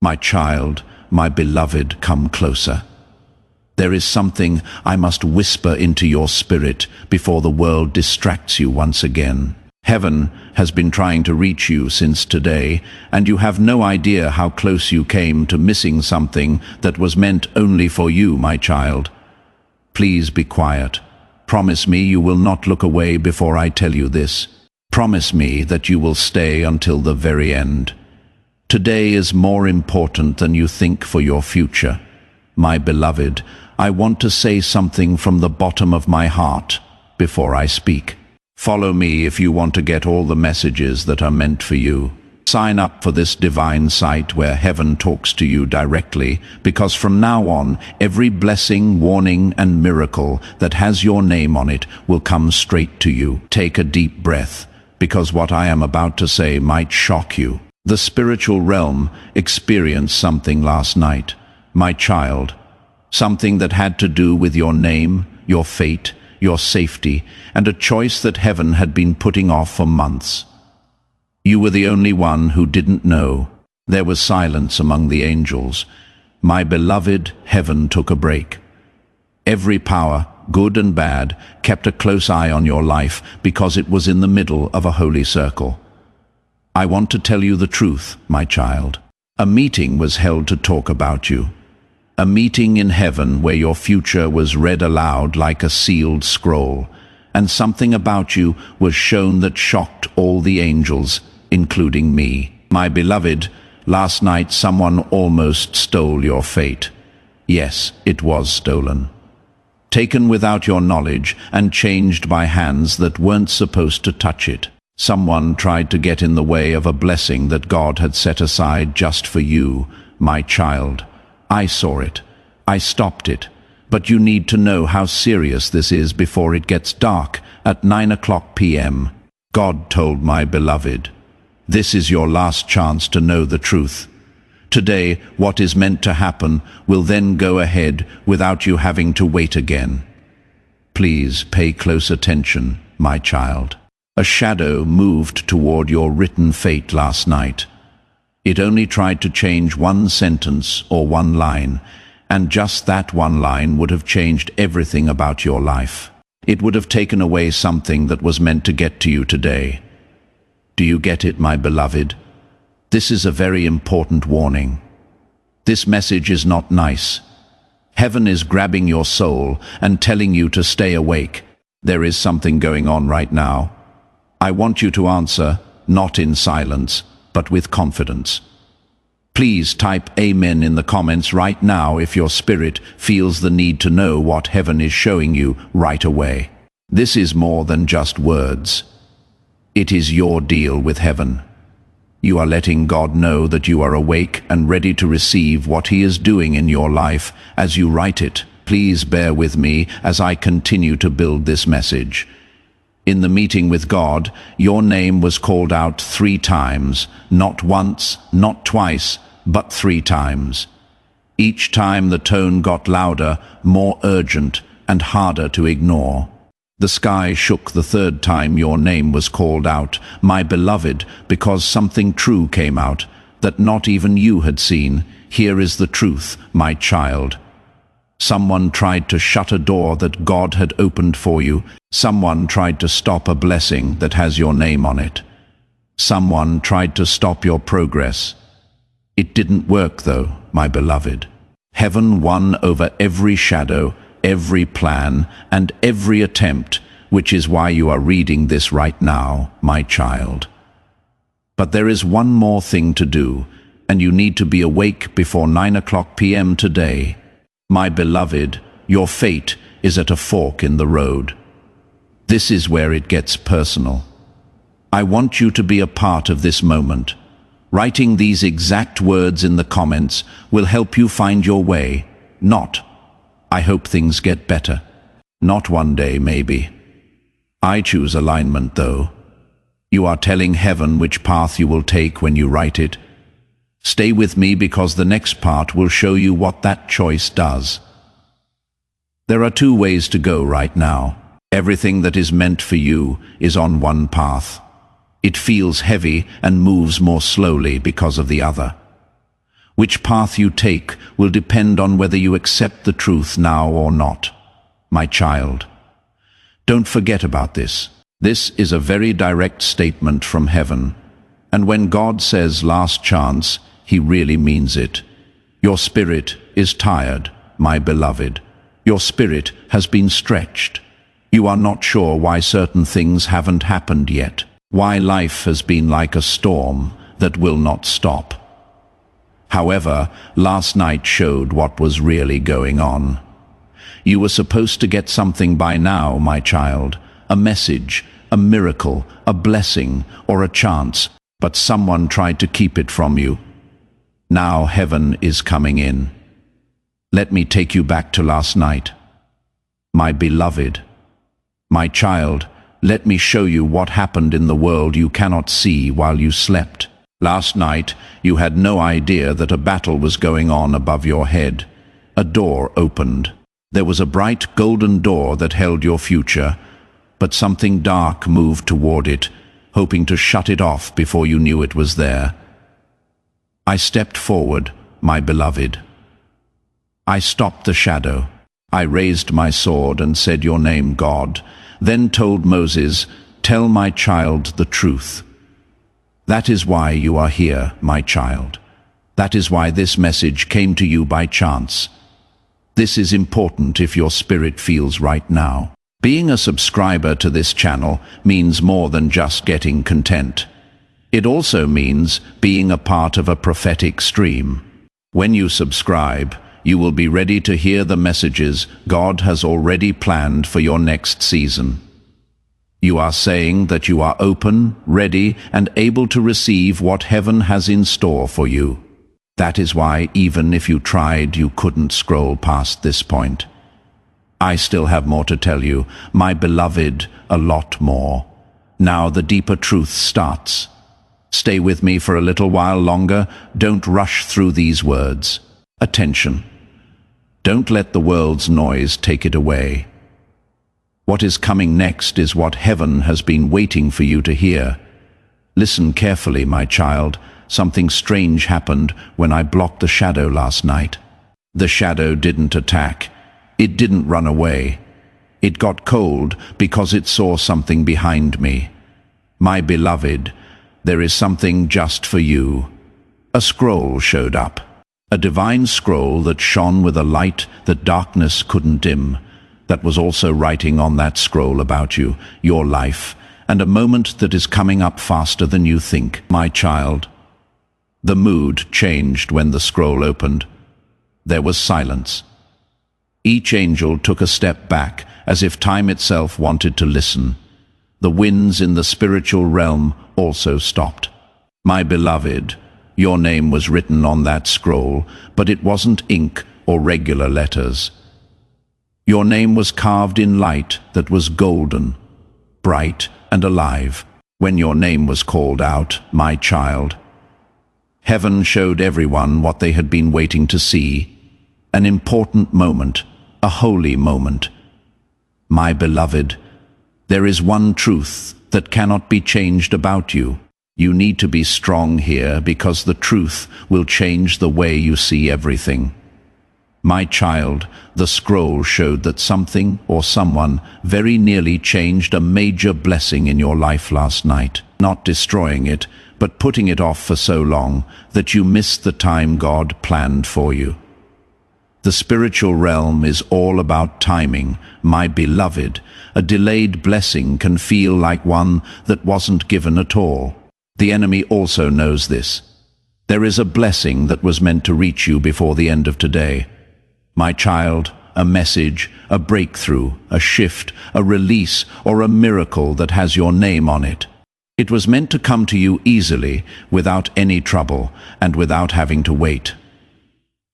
My child, my beloved, come closer. There is something I must whisper into your spirit before the world distracts you once again. Heaven has been trying to reach you since today, and you have no idea how close you came to missing something that was meant only for you, my child. Please be quiet. Promise me you will not look away before I tell you this. Promise me that you will stay until the very end. Today is more important than you think for your future. My beloved, I want to say something from the bottom of my heart before I speak. Follow me if you want to get all the messages that are meant for you. Sign up for this divine site where heaven talks to you directly, because from now on, every blessing, warning, and miracle that has your name on it will come straight to you. Take a deep breath, because what I am about to say might shock you. The spiritual realm experienced something last night, my child. Something that had to do with your name, your fate, your safety, and a choice that heaven had been putting off for months. You were the only one who didn't know. There was silence among the angels. My beloved, heaven took a break. Every power, good and bad, kept a close eye on your life because it was in the middle of a holy circle. I want to tell you the truth, my child. A meeting was held to talk about you. A meeting in heaven where your future was read aloud like a sealed scroll, and something about you was shown that shocked all the angels, including me. My beloved, last night someone almost stole your fate. Yes, it was stolen. Taken without your knowledge and changed by hands that weren't supposed to touch it. Someone tried to get in the way of a blessing that God had set aside just for you, my child. I saw it. I stopped it. But you need to know how serious this is before it gets dark at 9:00 p.m. God told my beloved, this is your last chance to know the truth. Today, what is meant to happen will then go ahead without you having to wait again. Please pay close attention, my child. A shadow moved toward your written fate last night. It only tried to change one sentence or one line, and just that one line would have changed everything about your life. It would have taken away something that was meant to get to you today. Do you get it, my beloved? This is a very important warning. This message is not nice. Heaven is grabbing your soul and telling you to stay awake. There is something going on right now. I want you to answer, not in silence, but with confidence. Please type Amen in the comments right now if your spirit feels the need to know what heaven is showing you right away. This is more than just words. It is your deal with heaven. You are letting God know that you are awake and ready to receive what He is doing in your life as you write it. Please bear with me as I continue to build this message. In the meeting with God, your name was called out 3 times, not once, not twice, but 3 times. Each time the tone got louder, more urgent, and harder to ignore. The sky shook the 3rd time your name was called out, my beloved, because something true came out, that not even you had seen. Here is the truth, my child. Someone tried to shut a door that God had opened for you. Someone tried to stop a blessing that has your name on it. Someone tried to stop your progress. It didn't work though, my beloved. Heaven won over every shadow, every plan, and every attempt, which is why you are reading this right now, my child. But there is one more thing to do, and you need to be awake before 9:00 p.m. today. My beloved, your fate is at a fork in the road. This is where it gets personal. I want you to be a part of this moment. Writing these exact words in the comments will help you find your way. Not, I hope things get better. Not one day, maybe. I choose alignment, though. You are telling heaven which path you will take when you write it. Stay with me because the next part will show you what that choice does. There are 2 ways to go right now. Everything that is meant for you is on one path. It feels heavy and moves more slowly because of the other. Which path you take will depend on whether you accept the truth now or not. My child, don't forget about this. This is a very direct statement from heaven. And when God says last chance, he really means it. Your spirit is tired, my beloved. Your spirit has been stretched. You are not sure why certain things haven't happened yet. Why life has been like a storm that will not stop. However, last night showed what was really going on. You were supposed to get something by now, my child. A message, a miracle, a blessing, or a chance, but someone tried to keep it from you. Now heaven is coming in. Let me take you back to last night. My beloved, my child, let me show you what happened in the world you cannot see while you slept. Last night, you had no idea that a battle was going on above your head. A door opened. There was a bright golden door that held your future, but something dark moved toward it, hoping to shut it off before you knew it was there. I stepped forward, my beloved. I stopped the shadow. I raised my sword and said your name, God, then told Moses, tell my child the truth. That is why you are here, my child. That is why this message came to you by chance. This is important if your spirit feels right now. Being a subscriber to this channel means more than just getting content. It also means being a part of a prophetic stream. When you subscribe, you will be ready to hear the messages God has already planned for your next season. You are saying that you are open, ready, and able to receive what heaven has in store for you. That is why even if you tried, you couldn't scroll past this point. I still have more to tell you, my beloved, a lot more. Now the deeper truth starts. Stay with me for a little while longer. Don't rush through these words. Attention. Don't let the world's noise take it away. What is coming next is what heaven has been waiting for you to hear. Listen carefully, my child. Something strange happened when I blocked the shadow last night. The shadow didn't attack. It didn't run away. It got cold because it saw something behind me. My beloved, there is something just for you. A scroll showed up. A divine scroll that shone with a light that darkness couldn't dim. That was also writing on that scroll about you, your life, and a moment that is coming up faster than you think, my child. The mood changed when the scroll opened. There was silence. Each angel took a step back, as if time itself wanted to listen. The winds in the spiritual realm also stopped. My beloved, your name was written on that scroll, but it wasn't ink or regular letters. Your name was carved in light that was golden, bright and alive. When your name was called out, my child, heaven showed everyone what they had been waiting to see. An important moment, a holy moment. My beloved, there is one truth that cannot be changed about you. You need to be strong here because the truth will change the way you see everything. My child, the scroll showed that something or someone very nearly changed a major blessing in your life last night. Not destroying it, but putting it off for so long that you missed the time God planned for you. The spiritual realm is all about timing, my beloved. A delayed blessing can feel like one that wasn't given at all. The enemy also knows this. There is a blessing that was meant to reach you before the end of today. My child, a message, a breakthrough, a shift, a release, or a miracle that has your name on it. It was meant to come to you easily, without any trouble, and without having to wait.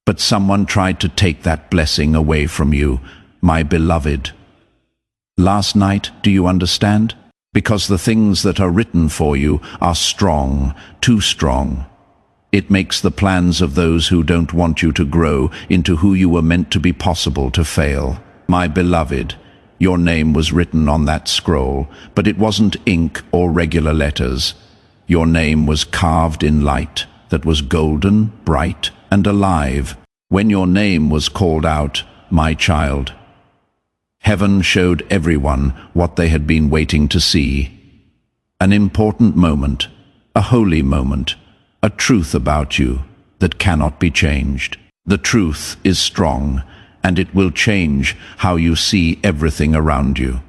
But someone tried to take that blessing away from you, my beloved. Last night, do you understand? Because the things that are written for you are strong, too strong. It makes the plans of those who don't want you to grow into who you were meant to be possible to fail. My beloved, your name was written on that scroll, but it wasn't ink or regular letters. Your name was carved in light that was golden, bright, and alive when your name was called out, my child. Heaven showed everyone what they had been waiting to see. An important moment, a holy moment, a truth about you that cannot be changed. The truth is strong, and it will change how you see everything around you.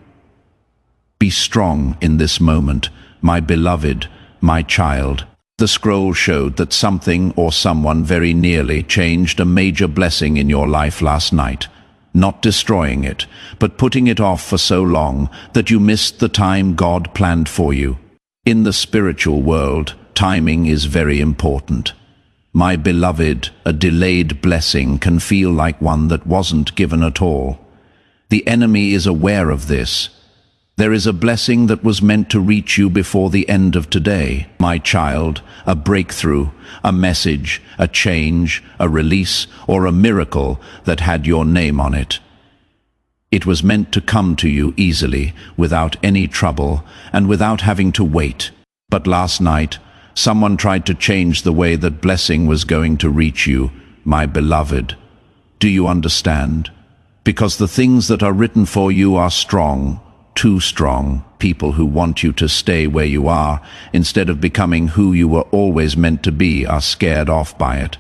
Be strong in this moment, my beloved, my child. The scroll showed that something or someone very nearly changed a major blessing in your life last night, not destroying it, but putting it off for so long that you missed the time God planned for you. In the spiritual world, timing is very important. My beloved, a delayed blessing can feel like one that wasn't given at all. The enemy is aware of this. There is a blessing that was meant to reach you before the end of today, my child, a breakthrough, a message, a change, a release, or a miracle that had your name on it. It was meant to come to you easily, without any trouble, and without having to wait. But last night, someone tried to change the way that blessing was going to reach you, my beloved. Do you understand? Because the things that are written for you are strong, too strong. People who want you to stay where you are, instead of becoming who you were always meant to be, are scared off by it.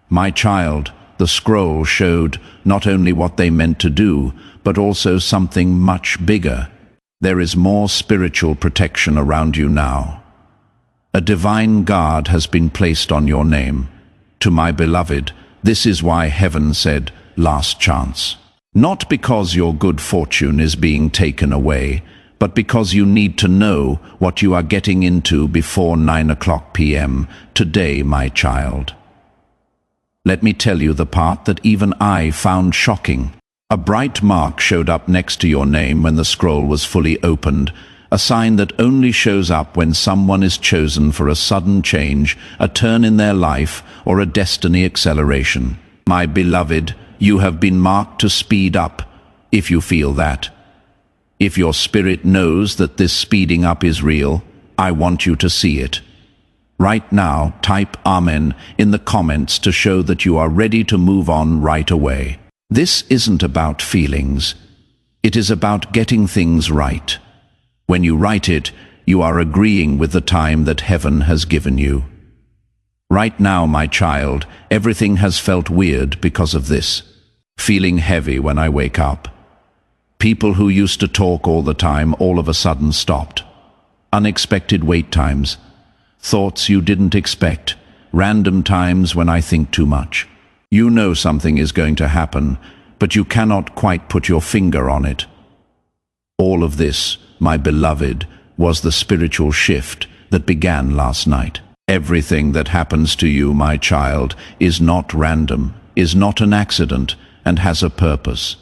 My child, the scroll showed not only what they meant to do, but also something much bigger. There is more spiritual protection around you now. A divine guard has been placed on your name. To my beloved, this is why heaven said, last chance. Not because your good fortune is being taken away, but because you need to know what you are getting into before 9 p.m. today, my child. Let me tell you the part that even I found shocking. A bright mark showed up next to your name when the scroll was fully opened, a sign that only shows up when someone is chosen for a sudden change, a turn in their life, or a destiny acceleration. My beloved, you have been marked to speed up, if you feel that. If your spirit knows that this speeding up is real, I want you to see it. Right now, type Amen in the comments to show that you are ready to move on right away. This isn't about feelings. It is about getting things right. When you write it, you are agreeing with the time that heaven has given you. Right now, my child, everything has felt weird because of this. Feeling heavy when I wake up. People who used to talk all the time all of a sudden stopped. Unexpected wait times. Thoughts you didn't expect. Random times when I think too much. You know something is going to happen, but you cannot quite put your finger on it. All of this, my beloved, was the spiritual shift that began last night. Everything that happens to you, my child, is not random, is not an accident, and has a purpose.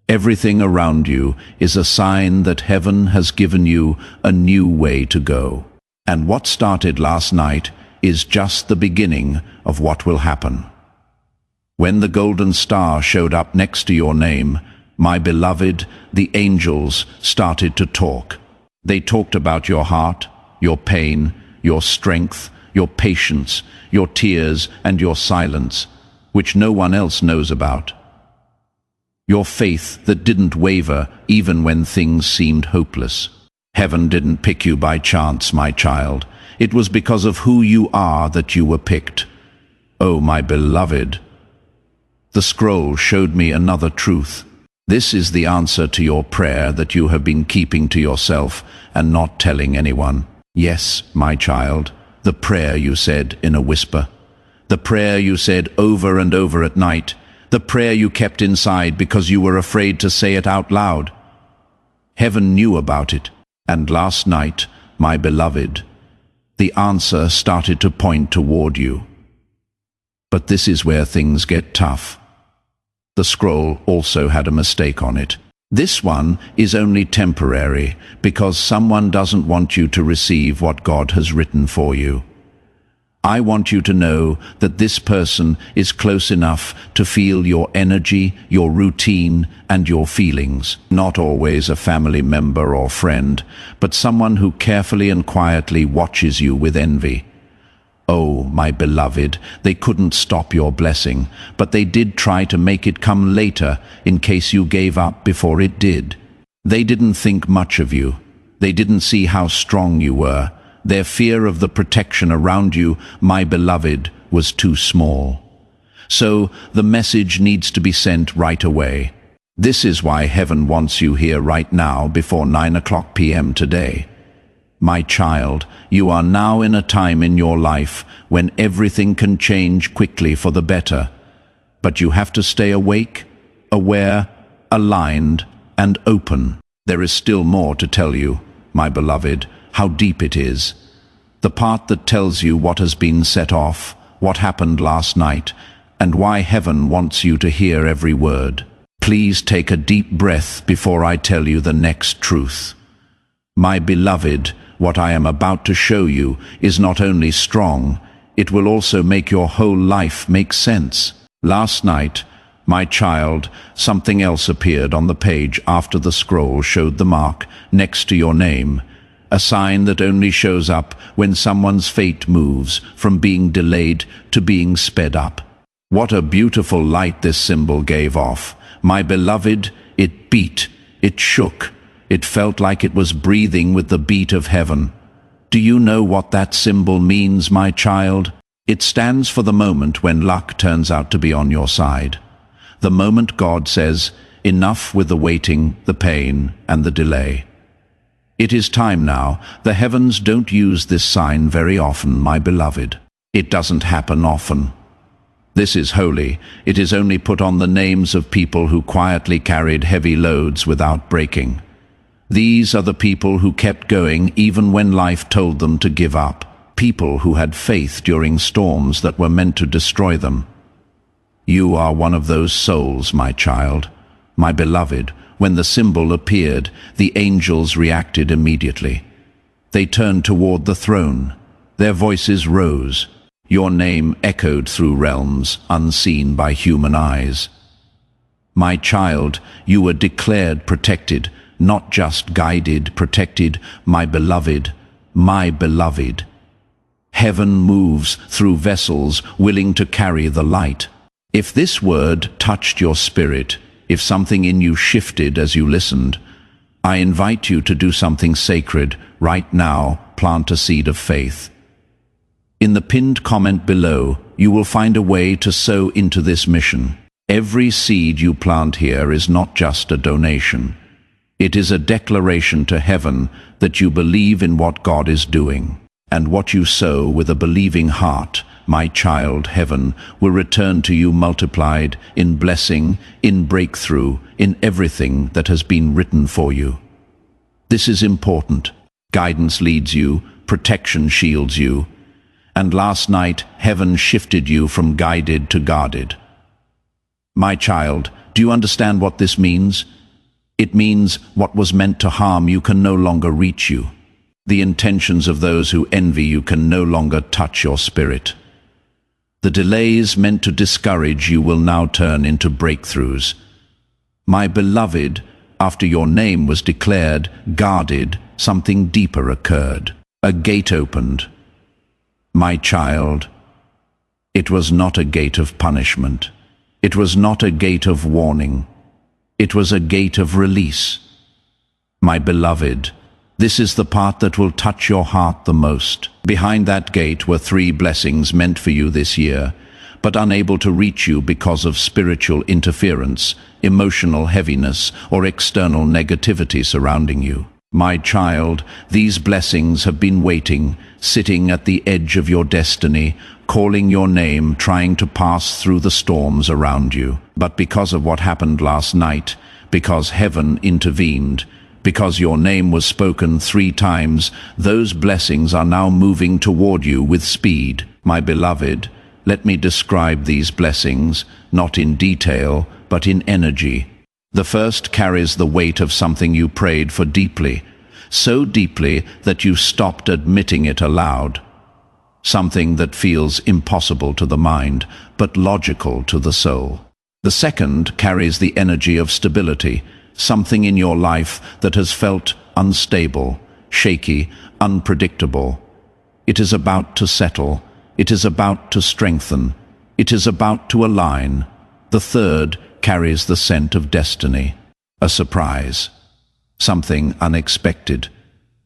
Everything around you is a sign that heaven has given you a new way to go. And what started last night is just the beginning of what will happen. When the golden star showed up next to your name, my beloved, the angels started to talk. They talked about your heart, your pain, your strength, your patience, your tears, and your silence, which no one else knows about. Your faith that didn't waver even when things seemed hopeless. Heaven didn't pick you by chance, my child. It was because of who you are that you were picked. Oh, my beloved. The scroll showed me another truth. This is the answer to your prayer that you have been keeping to yourself and not telling anyone. Yes, my child, the prayer you said in a whisper. The prayer you said over and over at night. The prayer you kept inside because you were afraid to say it out loud. Heaven knew about it, and last night, my beloved, the answer started to point toward you. But this is where things get tough. The scroll also had a mistake on it. This one is only temporary because someone doesn't want you to receive what God has written for you. I want you to know that this person is close enough to feel your energy, your routine, and your feelings. Not always a family member or friend, but someone who carefully and quietly watches you with envy. Oh, my beloved, they couldn't stop your blessing, but they did try to make it come later in case you gave up before it did. They didn't think much of you. They didn't see how strong you were. Their fear of the protection around you, my beloved, was too small. So the message needs to be sent right away. This is why heaven wants you here right now before 9 p.m. today. My child, you are now in a time in your life when everything can change quickly for the better. But you have to stay awake, aware, aligned, and open. There is still more to tell you, my beloved, how deep it is. The part that tells you what has been set off, what happened last night, and why heaven wants you to hear every word. Please take a deep breath before I tell you the next truth. My beloved, what I am about to show you is not only strong, it will also make your whole life make sense. Last night, my child, something else appeared on the page after the scroll showed the mark next to your name, a sign that only shows up when someone's fate moves from being delayed to being sped up. What a beautiful light this symbol gave off. My beloved, it beat, it shook, it felt like it was breathing with the beat of heaven. Do you know what that symbol means, my child? It stands for the moment when luck turns out to be on your side. The moment God says, enough with the waiting, the pain, and the delay. It is time now. The heavens don't use this sign very often, my beloved. It doesn't happen often. This is holy. It is only put on the names of people who quietly carried heavy loads without breaking. These are the people who kept going even when life told them to give up. People who had faith during storms that were meant to destroy them. You are one of those souls, my child. My beloved, when the symbol appeared, the angels reacted immediately. They turned toward the throne. Their voices rose. Your name echoed through realms unseen by human eyes. My child, you were declared protected, not just guided, protected, my beloved, my beloved. Heaven moves through vessels willing to carry the light. If this word touched your spirit, if something in you shifted as you listened, I invite you to do something sacred right now. Plant a seed of faith. In the pinned comment below, you will find a way to sow into this mission. Every seed you plant here is not just a donation. It is a declaration to heaven that you believe in what God is doing. And what you sow with a believing heart, my child, heaven will return to you multiplied in blessing, in breakthrough, in everything that has been written for you. This is important. Guidance leads you, protection shields you. And last night, heaven shifted you from guided to guarded. My child, do you understand what this means? It means what was meant to harm you can no longer reach you. The intentions of those who envy you can no longer touch your spirit. The delays meant to discourage you will now turn into breakthroughs. My beloved, after your name was declared, guarded, something deeper occurred. A gate opened. My child, it was not a gate of punishment. It was not a gate of warning. It was a gate of release. My beloved, this is the part that will touch your heart the most. Behind that gate were 3 blessings meant for you this year, but unable to reach you because of spiritual interference, emotional heaviness, or external negativity surrounding you. My child, these blessings have been waiting, sitting at the edge of your destiny, calling your name, trying to pass through the storms around you. But because of what happened last night, because heaven intervened, because your name was spoken 3 times, those blessings are now moving toward you with speed. My beloved, let me describe these blessings, not in detail, but in energy. The first carries the weight of something you prayed for deeply, so deeply that you stopped admitting it aloud. Something that feels impossible to the mind, but logical to the soul. The second carries the energy of stability, something in your life that has felt unstable, shaky, unpredictable. It is about to settle. It is about to strengthen. It is about to align. The third carries the scent of destiny. A surprise. Something unexpected.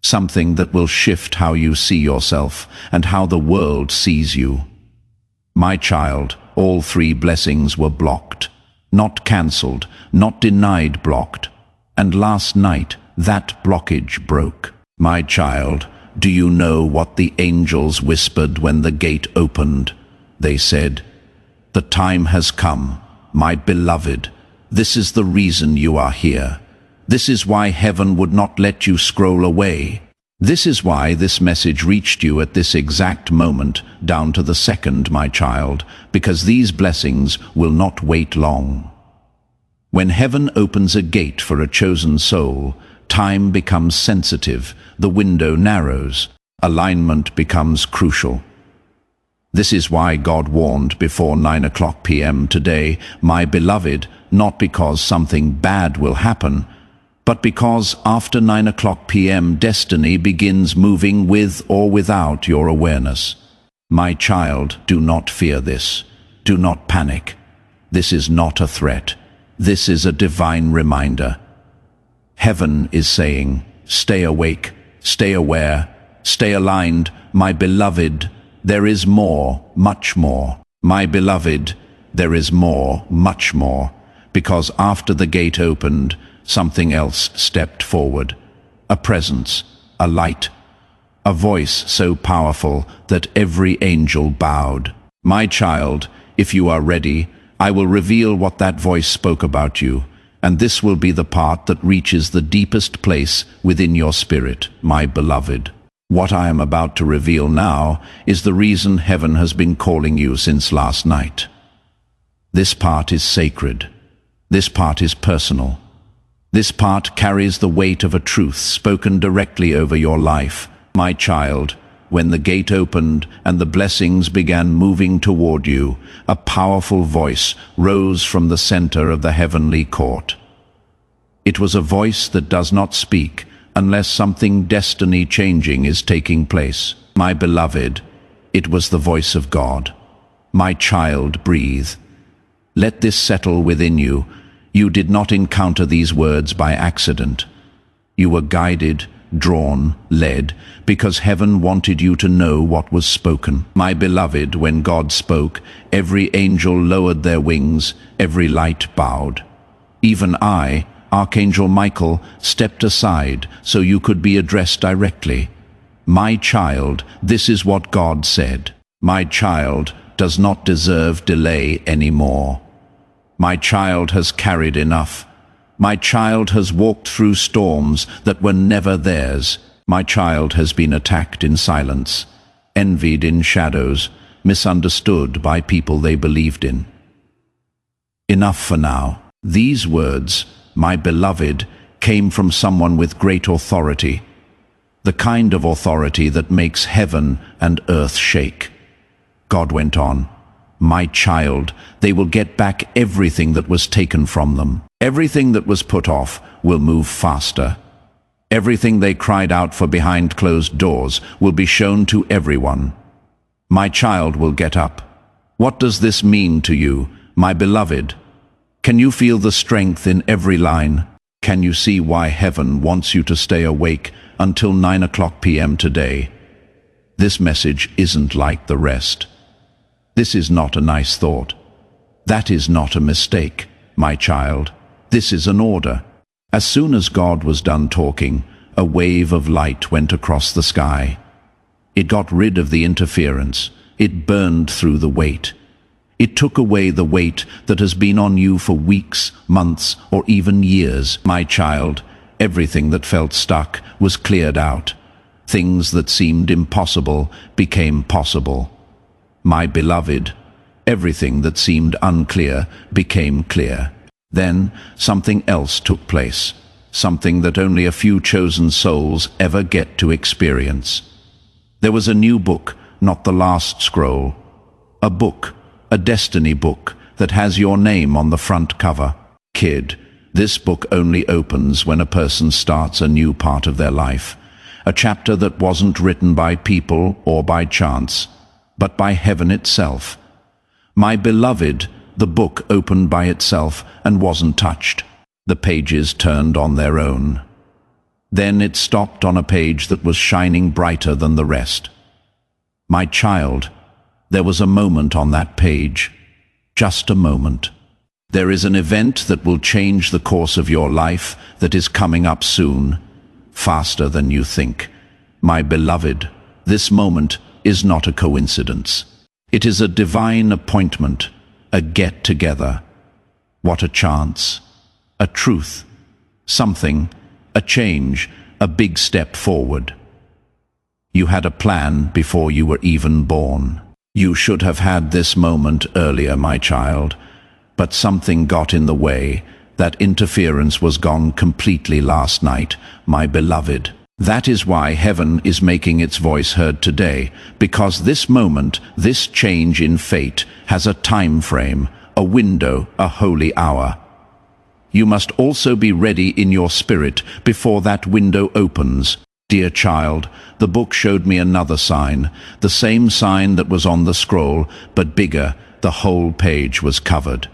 Something that will shift how you see yourself and how the world sees you. My child, all three blessings were blocked. Not cancelled, not denied, blocked. And last night, that blockage broke. My child, do you know what the angels whispered when the gate opened? They said, "The time has come, my beloved. This is the reason you are here. This is why heaven would not let you scroll away. This is why this message reached you at this exact moment, down to the second, my child, because these blessings will not wait long." When heaven opens a gate for a chosen soul, time becomes sensitive, the window narrows, alignment becomes crucial. This is why God warned before 9 p.m. today, my beloved, not because something bad will happen, but because after 9 p.m. destiny begins moving with or without your awareness. My child, do not fear this. Do not panic. This is not a threat. This is a divine reminder. Heaven is saying, stay awake, stay aware, stay aligned, my beloved. There is more, much more. My beloved, there is more, much more. Because after the gate opened, something else stepped forward. A presence, a light, a voice so powerful that every angel bowed. My child, if you are ready, I will reveal what that voice spoke about you, and this will be the part that reaches the deepest place within your spirit, my beloved. What I am about to reveal now is the reason heaven has been calling you since last night. This part is sacred. This part is personal. This part carries the weight of a truth spoken directly over your life. My child, when the gate opened and the blessings began moving toward you, a powerful voice rose from the center of the heavenly court. It was a voice that does not speak unless something destiny-changing is taking place. My beloved, it was the voice of God. My child, breathe. Let this settle within you. You did not encounter these words by accident. You were guided, drawn, led, because heaven wanted you to know what was spoken. My beloved, when God spoke, every angel lowered their wings, every light bowed. Even I, Archangel Michael, stepped aside so you could be addressed directly. My child, this is what God said. My child does not deserve delay anymore. My child has carried enough. My child has walked through storms that were never theirs. My child has been attacked in silence, envied in shadows, misunderstood by people they believed in. Enough for now. These words, my beloved, came from someone with great authority, the kind of authority that makes heaven and earth shake. God went on, my child, they will get back everything that was taken from them. Everything that was put off will move faster. Everything they cried out for behind closed doors will be shown to everyone. My child will get up. What does this mean to you, my beloved? Can you feel the strength in every line? Can you see why heaven wants you to stay awake until 9 p.m. today? This message isn't like the rest. This is not a nice thought. That is not a mistake, my child. This is an order. As soon as God was done talking, a wave of light went across the sky. It got rid of the interference. It burned through the weight. It took away the weight that has been on you for weeks, months, or even years. My child, everything that felt stuck was cleared out. Things that seemed impossible became possible. My beloved, everything that seemed unclear became clear. Then something else took place, something that only a few chosen souls ever get to experience. There was a new book, not the last scroll. A book, a destiny book that has your name on the front cover. Kid, this book only opens when a person starts a new part of their life, a chapter that wasn't written by people or by chance. but by heaven itself. My beloved, the book opened by itself and wasn't touched. The pages turned on their own. Then it stopped on a page that was shining brighter than the rest. My child, there was a moment on that page. Just a moment. There is an event that will change the course of your life that is coming up soon, faster than you think. My beloved, this moment is not a coincidence. It is a divine appointment, a get-together. What a chance, a truth, something, a change, a big step forward. You had a plan before you were even born. You should have had this moment earlier, my child, but something got in the way. That interference was gone completely last night, my beloved. That is why heaven is making its voice heard today, because this moment, this change in fate, has a time frame, a window, a holy hour. You must also be ready in your spirit before that window opens. Dear child, the book showed me another sign, the same sign that was on the scroll, but bigger. The whole page was covered.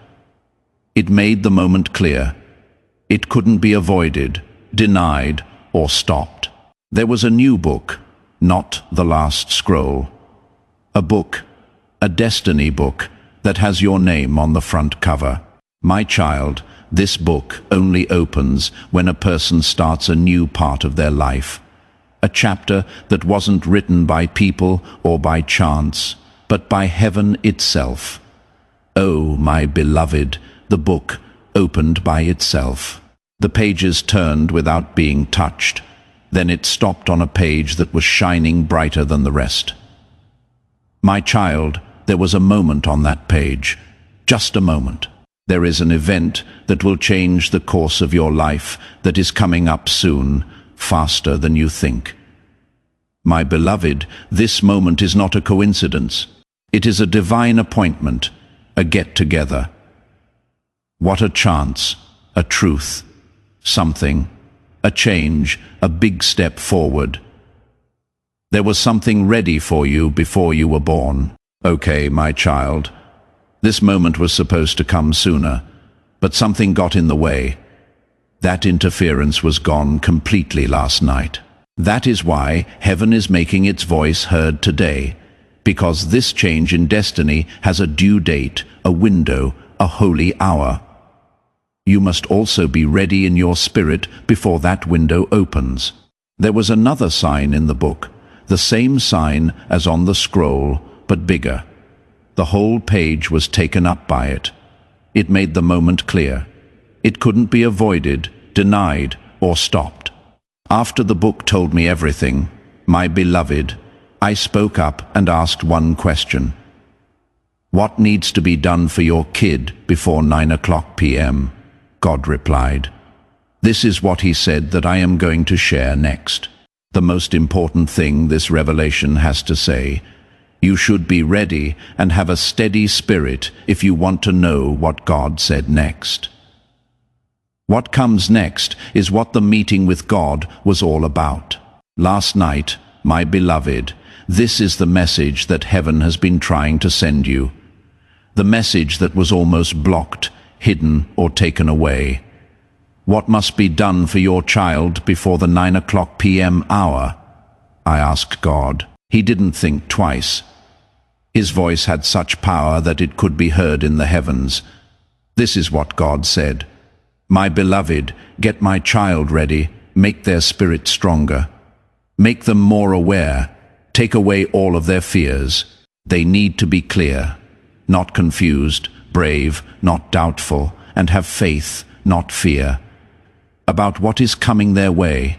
It made the moment clear. It couldn't be avoided, denied, or stopped. There was a new book, not the last scroll. A book, a destiny book, that has your name on the front cover. My child, this book only opens when a person starts a new part of their life. A chapter that wasn't written by people or by chance, but by heaven itself. Oh, my beloved, the book opened by itself. The pages turned without being touched. Then it stopped on a page that was shining brighter than the rest. My child, there was a moment on that page. Just a moment. There is an event that will change the course of your life that is coming up soon, faster than you think. My beloved, this moment is not a coincidence. It is a divine appointment, a get-together. What a chance, a truth, something, a change, a big step forward. There was something ready for you before you were born. Okay, my child, this moment was supposed to come sooner, but something got in the way. That interference was gone completely last night. That is why heaven is making its voice heard today, because this change in destiny has a due date, a window, a holy hour. You must also be ready in your spirit before that window opens. There was another sign in the book, the same sign as on the scroll, but bigger. The whole page was taken up by it. It made the moment clear. It couldn't be avoided, denied, or stopped. After the book told me everything, my beloved, I spoke up and asked one question. What needs to be done for your kid before 9 p.m? God replied. This is what he said that I am going to share next. The most important thing this revelation has to say. You should be ready and have a steady spirit if you want to know what God said next. What comes next is what the meeting with God was all about. Last night, my beloved, this is the message that heaven has been trying to send you. The message that was almost blocked, hidden, or taken away. What must be done for your child before the 9 p.m. hour? I asked God. He didn't think twice. His voice had such power that it could be heard in the heavens. This is what God said. My beloved, get my child ready, make their spirit stronger. Make them more aware, take away all of their fears. They need to be clear, not confused, brave, not doubtful, and have faith, not fear. About what is coming their way,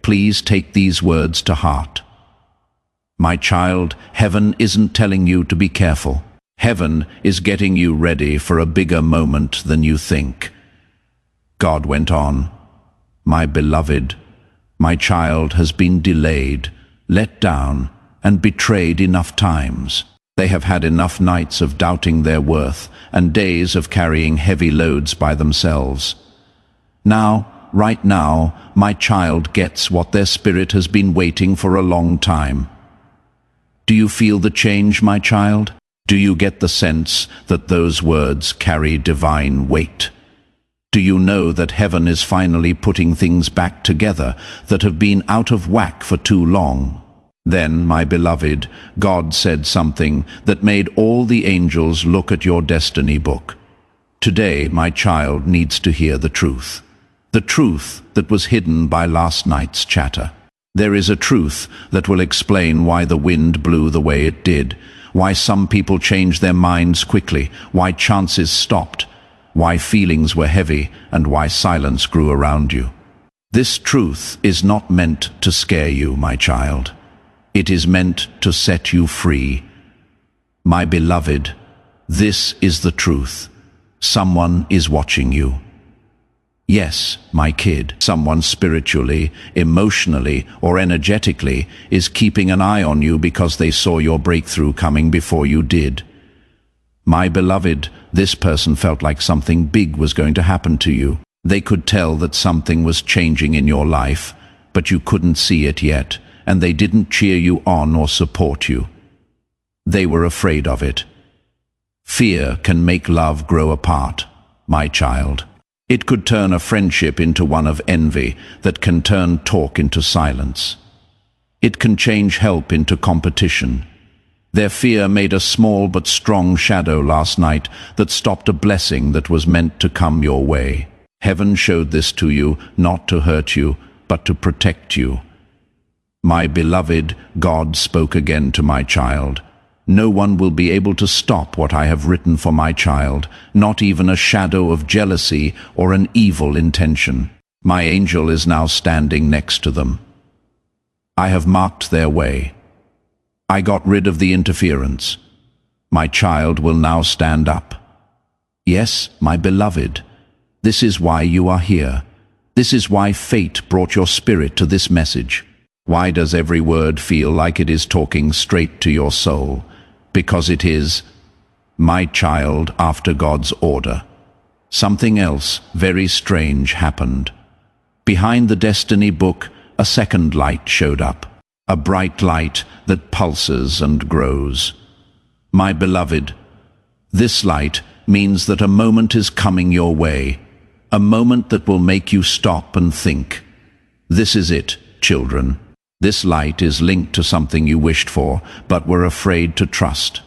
please take these words to heart. My child, heaven isn't telling you to be careful. Heaven is getting you ready for a bigger moment than you think. God went on, my beloved, my child has been delayed, let down, and betrayed enough times. They have had enough nights of doubting their worth and days of carrying heavy loads by themselves. Now, right now, my child gets what their spirit has been waiting for a long time. Do you feel the change, my child? Do you get the sense that those words carry divine weight? Do you know that heaven is finally putting things back together that have been out of whack for too long? Then, my beloved, God said something that made all the angels look at your destiny book. Today, my child needs to hear the truth. The truth that was hidden by last night's chatter. There is a truth that will explain why the wind blew the way it did, why some people changed their minds quickly, why chances stopped, why feelings were heavy, and why silence grew around you. This truth is not meant to scare you, my child. It is meant to set you free. My beloved, this is the truth. Someone is watching you. Yes, my kid, someone spiritually, emotionally, or energetically is keeping an eye on you because they saw your breakthrough coming before you did. My beloved, this person felt like something big was going to happen to you. They could tell that something was changing in your life, but you couldn't see it yet, and they didn't cheer you on or support you. They were afraid of it. Fear can make love grow apart, my child. It could turn a friendship into one of envy that can turn talk into silence. It can change help into competition. Their fear made a small but strong shadow last night that stopped a blessing that was meant to come your way. Heaven showed this to you, not to hurt you, but to protect you. My beloved, God spoke again to my child. No one will be able to stop what I have written for my child, not even a shadow of jealousy or an evil intention. My angel is now standing next to them. I have marked their way. I got rid of the interference. My child will now stand up. Yes, my beloved, this is why you are here. This is why fate brought your spirit to this message. Why does every word feel like it is talking straight to your soul? Because it is, my child, after God's order. Something else very strange happened. Behind the destiny book, a second light showed up. A bright light that pulses and grows. My beloved, this light means that a moment is coming your way. A moment that will make you stop and think. This is it, children. This light is linked to something you wished for, but were afraid to trust.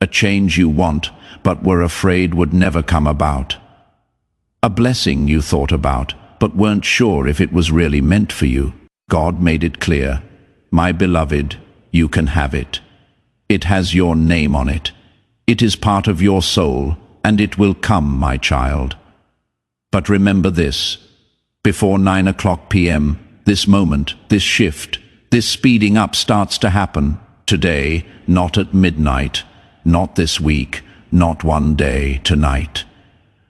A change you want, but were afraid would never come about. A blessing you thought about, but weren't sure if it was really meant for you. God made it clear. My beloved, you can have it. It has your name on it. It is part of your soul, and it will come, my child. But remember this. Before 9 p.m., this moment, this shift, this speeding up starts to happen. Today, not at midnight, not this week, not one day, tonight.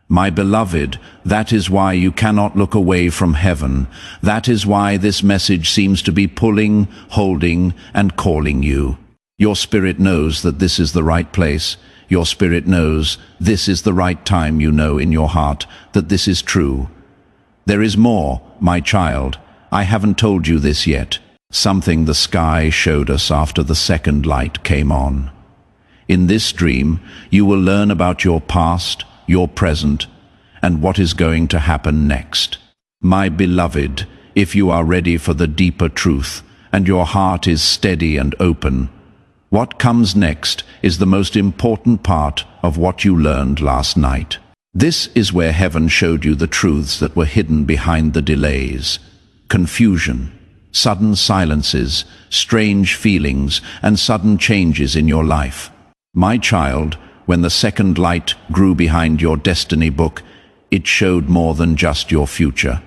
My beloved, that is why you cannot look away from heaven. That is why this message seems to be pulling, holding, and calling you. Your spirit knows that this is the right place. Your spirit knows this is the right time. You know in your heart that this is true. There is more, my child. I haven't told you this yet. Something the sky showed us after the second light came on. In this dream, you will learn about your past, your present, and what is going to happen next. My beloved, if you are ready for the deeper truth, and your heart is steady and open, what comes next is the most important part of what you learned last night. This is where heaven showed you the truths that were hidden behind the delays. Confusion, sudden silences, strange feelings, and sudden changes in your life. My child, when the second light grew behind your destiny book, it showed more than just your future.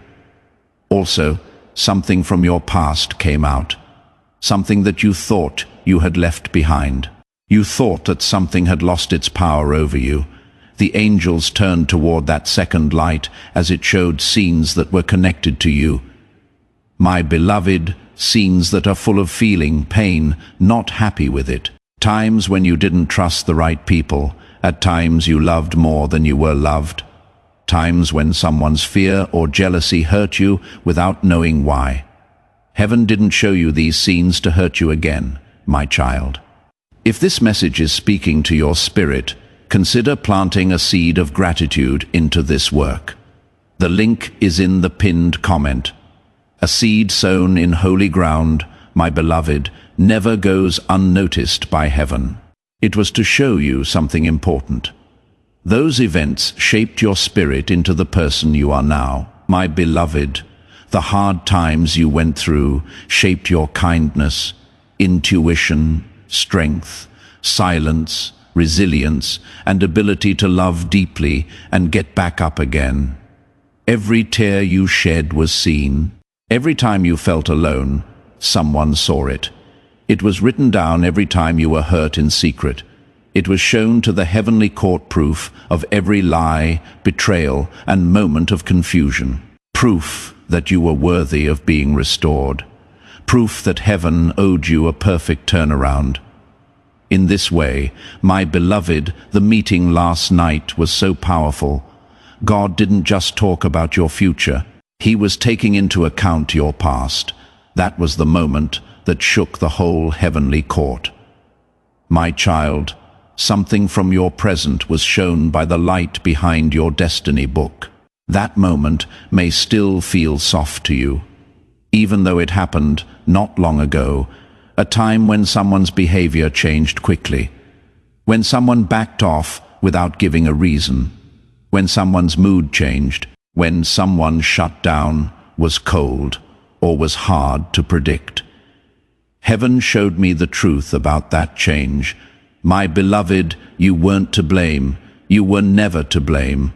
Also, something from your past came out. Something that you thought you had left behind. You thought that something had lost its power over you. The angels turned toward that second light as it showed scenes that were connected to you. My beloved, scenes that are full of feeling, pain, not happy with it. Times when you didn't trust the right people. At times you loved more than you were loved. Times when someone's fear or jealousy hurt you without knowing why. Heaven didn't show you these scenes to hurt you again. my child. If this message is speaking to your spirit, consider planting a seed of gratitude into this work. The link is in the pinned comment. A seed sown in holy ground, my beloved, never goes unnoticed by heaven. It was to show you something important. Those events shaped your spirit into the person you are now, my beloved. The hard times you went through shaped your kindness, intuition, strength, silence, resilience, and ability to love deeply and get back up again. Every tear you shed was seen. Every time you felt alone, someone saw it. It was written down every time you were hurt in secret. It was shown to the heavenly court, proof of every lie, betrayal, and moment of confusion. Proof that you were worthy of being restored. Proof that heaven owed you a perfect turnaround. In this way, my beloved, the meeting last night was so powerful. God didn't just talk about your future. He was taking into account your past. That was the moment that shook the whole heavenly court. My child, something from your present was shown by the light behind your destiny book. That moment may still feel soft to you, even though it happened not long ago, a time when someone's behavior changed quickly, when someone backed off without giving a reason, when someone's mood changed, when someone shut down, was cold, or was hard to predict. Heaven showed me the truth about that change. My beloved, you weren't to blame. You were never to blame.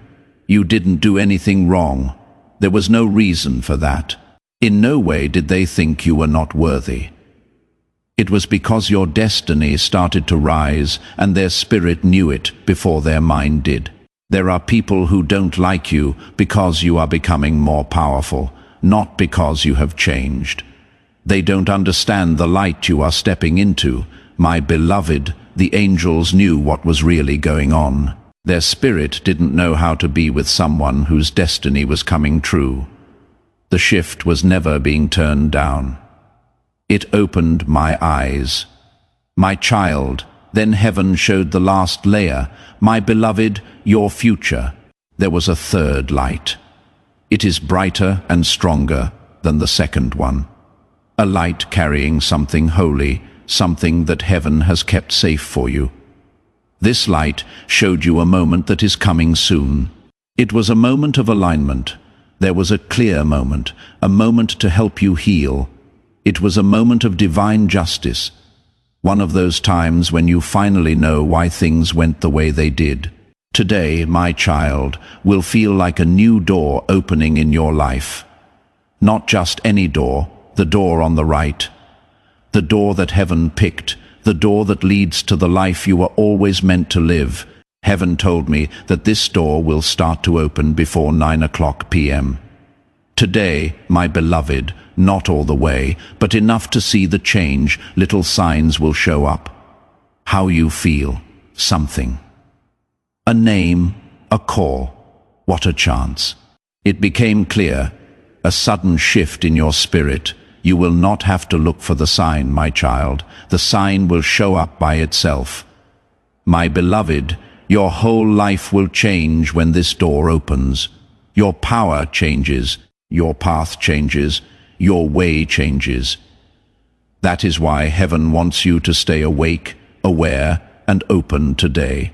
You didn't do anything wrong. There was no reason for that. In no way did they think you were not worthy. It was because your destiny started to rise and their spirit knew it before their mind did. There are people who don't like you because you are becoming more powerful, not because you have changed. They don't understand the light you are stepping into. My beloved, the angels knew what was really going on. Their spirit didn't know how to be with someone whose destiny was coming true. The shift was never being turned down. It opened my eyes. My child, then heaven showed the last layer. My beloved, your future. There was a third light. It is brighter and stronger than the second one. A light carrying something holy, something that heaven has kept safe for you. This light showed you a moment that is coming soon. It was a moment of alignment. There was a clear moment, a moment to help you heal. It was a moment of divine justice. One of those times when you finally know why things went the way they did. Today, my child, will feel like a new door opening in your life. Not just any door, the door on the right. The door that heaven picked, the door that leads to the life you were always meant to live. Heaven told me that this door will start to open before 9:00 p.m. Today, my beloved, not all the way, but enough to see the change. Little signs will show up. How you feel, something. A name, a call. What a chance. It became clear, a sudden shift in your spirit. You will not have to look for the sign, my child. The sign will show up by itself. My beloved, your whole life will change when this door opens. Your power changes, your path changes, your way changes. That is why heaven wants you to stay awake, aware, and open today.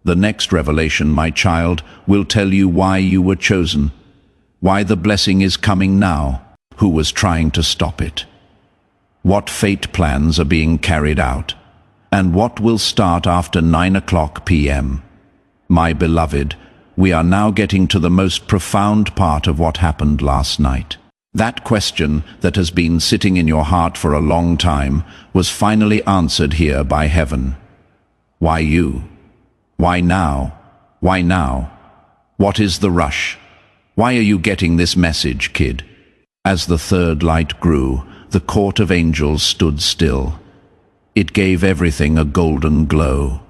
The next revelation, my child, will tell you why you were chosen, why the blessing is coming now, who was trying to stop it, what fate plans are being carried out, and what will start after 9:00 p.m. My beloved, we are now getting to the most profound part of what happened last night. That question that has been sitting in your heart for a long time was finally answered here by heaven. Why you? Why now? Why now? What is the rush? Why are you getting this message, kid? As the third light grew, the court of angels stood still. It gave everything a golden glow.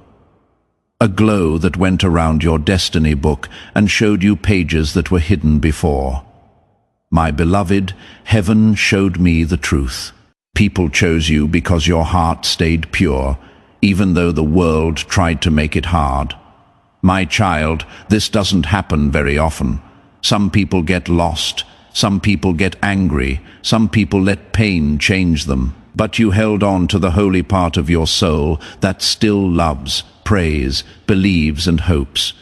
A glow that went around your destiny book and showed you pages that were hidden before. My beloved, heaven showed me the truth. People chose you because your heart stayed pure, even though the world tried to make it hard. My child, this doesn't happen very often. Some people get lost, some people get angry, some people let pain change them. But you held on to the holy part of your soul that still loves, prays, believes and hopes.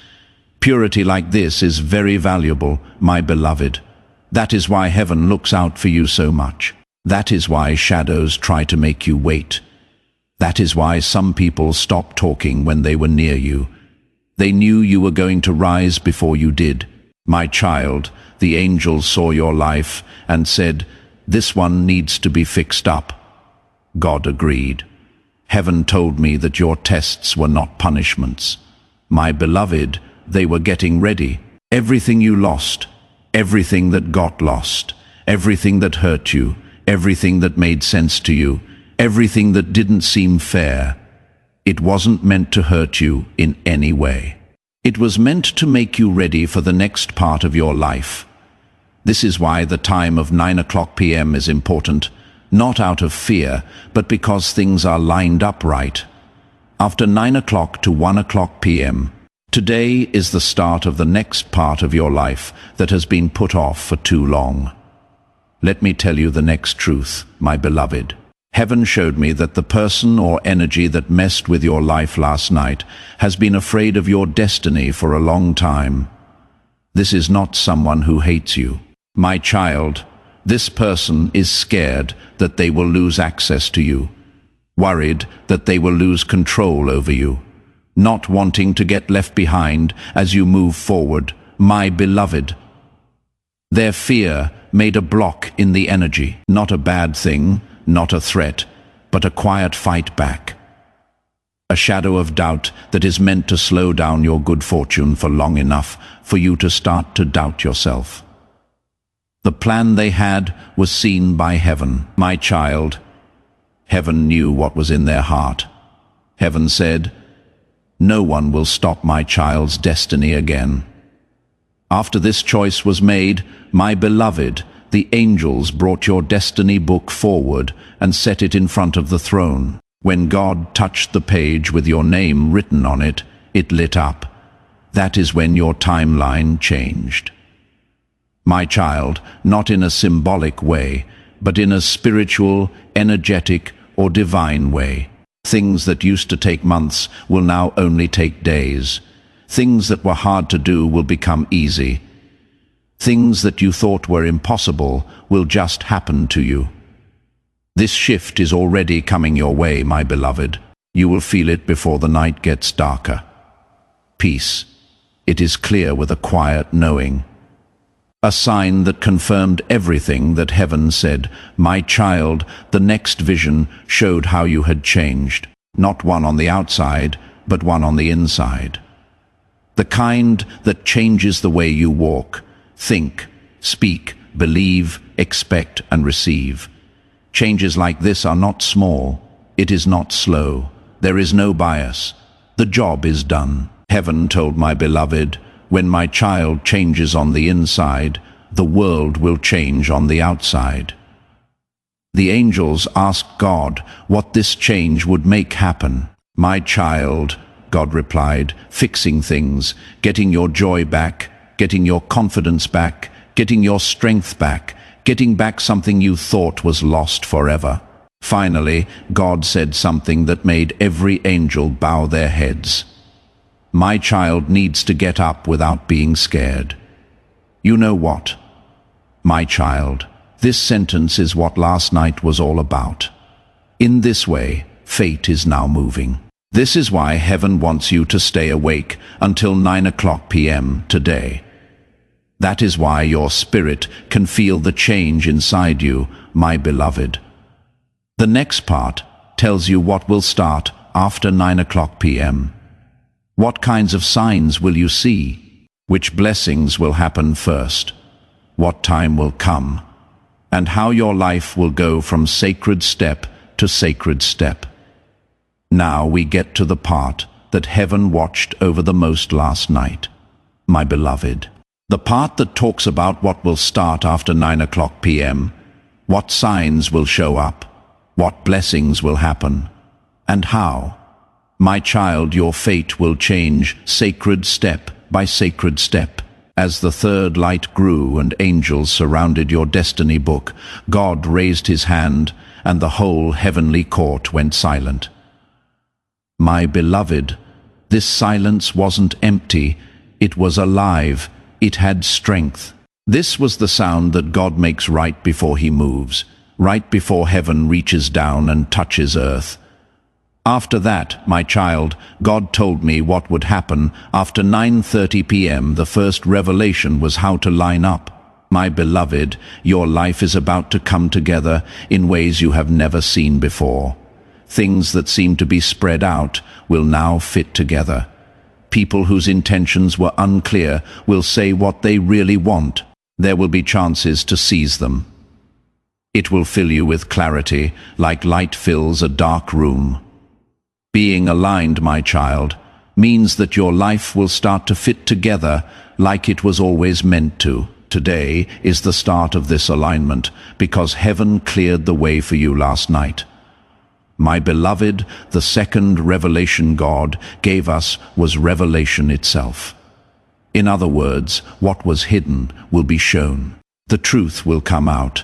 Purity like this is very valuable, my beloved. That is why heaven looks out for you so much. That is why shadows try to make you wait. That is why some people stopped talking when they were near you. They knew you were going to rise before you did. My child, the angels saw your life and said, "This one needs to be fixed up." God agreed. Heaven told me that your tests were not punishments. My beloved, they were getting ready. Everything you lost, everything that got lost, everything that hurt you, everything that made sense to you, everything that didn't seem fair, it wasn't meant to hurt you in any way. It was meant to make you ready for the next part of your life. This is why the time of 9 p.m. is important, not out of fear, but because things are lined up right. After 9 to 1 p.m., today is the start of the next part of your life that has been put off for too long. Let me tell you the next truth, my beloved. Heaven showed me that the person or energy that messed with your life last night has been afraid of your destiny for a long time. This is not someone who hates you. My child, this person is scared that they will lose access to you, worried that they will lose control over you, not wanting to get left behind as you move forward, my beloved. Their fear made a block in the energy, not a bad thing, not a threat, but a quiet fight back. A shadow of doubt that is meant to slow down your good fortune for long enough for you to start to doubt yourself. The plan they had was seen by heaven. My child, heaven knew what was in their heart. Heaven said, "No one will stop my child's destiny again." After this choice was made, my beloved, the angels brought your destiny book forward and set it in front of the throne. When God touched the page with your name written on it, it lit up. That is when your timeline changed. My child, not in a symbolic way, but in a spiritual, energetic, or divine way. Things that used to take months will now only take days. Things that were hard to do will become easy. Things that you thought were impossible will just happen to you. This shift is already coming your way, my beloved. You will feel it before the night gets darker. Peace. It is clear with a quiet knowing. A sign that confirmed everything that heaven said. My child, the next vision showed how you had changed. Not one on the outside, but one on the inside. The kind that changes the way you walk, think, speak, believe, expect, and receive. Changes like this are not small. It is not slow. There is no bias. The job is done. Heaven told my beloved, when my child changes on the inside, the world will change on the outside. The angels asked God what this change would make happen. My child, God replied, fixing things, getting your joy back, getting your confidence back, getting your strength back, getting back something you thought was lost forever. Finally, God said something that made every angel bow their heads. My child needs to get up without being scared. You know what? My child, this sentence is what last night was all about. In this way, fate is now moving. This is why heaven wants you to stay awake until 9 p.m. today. That is why your spirit can feel the change inside you, my beloved. The next part tells you what will start after 9 p.m. What kinds of signs will you see? Which blessings will happen first? What time will come? And how your life will go from sacred step to sacred step. Now we get to the part that heaven watched over the most last night. My beloved, the part that talks about what will start after 9 p.m., what signs will show up. What blessings will happen? And how? My child, your fate will change sacred step by sacred step. As the third light grew and angels surrounded your destiny book, God raised his hand and the whole heavenly court went silent. My beloved, this silence wasn't empty, it was alive, it had strength. This was the sound that God makes right before he moves, right before heaven reaches down and touches earth. After that, my child, God told me what would happen. After 9:30 p.m., the first revelation was how to line up. My beloved, your life is about to come together in ways you have never seen before. Things that seem to be spread out will now fit together. People whose intentions were unclear will say what they really want. There will be chances to seize them. It will fill you with clarity, like light fills a dark room. Being aligned, my child, means that your life will start to fit together like it was always meant to. Today is the start of this alignment because heaven cleared the way for you last night. My beloved, the second revelation God gave us was revelation itself. In other words, what was hidden will be shown. The truth will come out.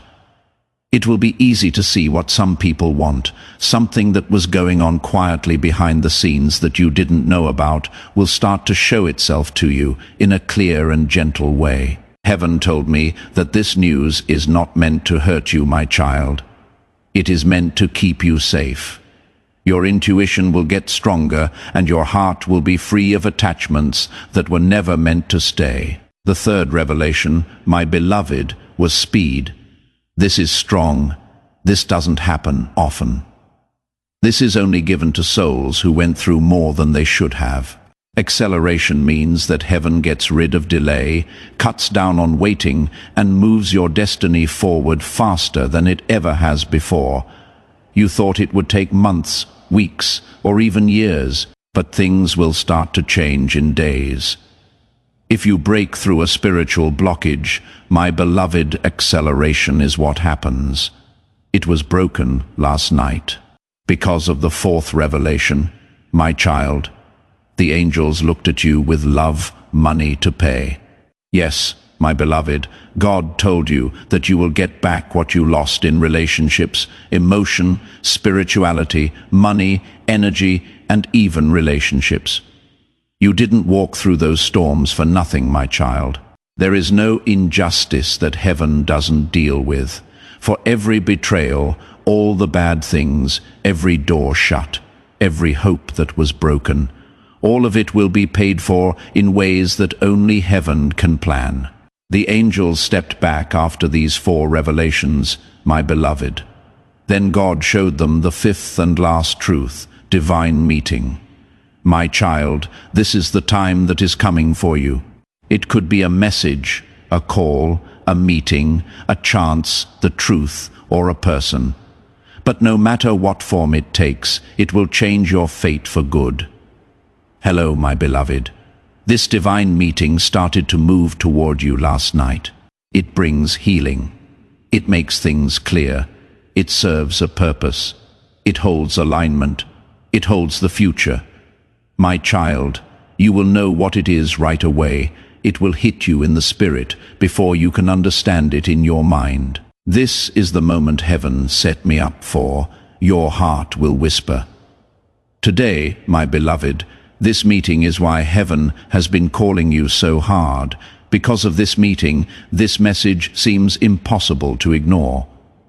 It will be easy to see what some people want. Something that was going on quietly behind the scenes that you didn't know about will start to show itself to you in a clear and gentle way. Heaven told me that this news is not meant to hurt you, my child. It is meant to keep you safe. Your intuition will get stronger and your heart will be free of attachments that were never meant to stay. The third revelation, my beloved, was speed. This is strong. This doesn't happen often. This is only given to souls who went through more than they should have. Acceleration means that heaven gets rid of delay, cuts down on waiting, and moves your destiny forward faster than it ever has before. You thought it would take months, weeks, or even years, but things will start to change in days. If you break through a spiritual blockage, my beloved, acceleration is what happens. It was broken last night. Because of the fourth revelation, my child, the angels looked at you with love, money to pay. Yes, my beloved, God told you that you will get back what you lost in relationships, emotion, spirituality, money, energy, and even relationships. You didn't walk through those storms for nothing, my child. There is no injustice that heaven doesn't deal with. For every betrayal, all the bad things, every door shut, every hope that was broken, all of it will be paid for in ways that only heaven can plan. The angels stepped back after these four revelations, my beloved. Then God showed them the fifth and last truth, divine meeting. My child, this is the time that is coming for you. It could be a message, a call, a meeting, a chance, the truth, or a person. But no matter what form it takes, it will change your fate for good. Hello, my beloved. This divine meeting started to move toward you last night. It brings healing. It makes things clear. It serves a purpose. It holds alignment. It holds the future. My child, you will know what it is right away. It will hit you in the spirit before you can understand it in your mind. This is the moment heaven set me up for. Your heart will whisper. Today, my beloved, this meeting is why heaven has been calling you so hard. Because of this meeting, this message seems impossible to ignore.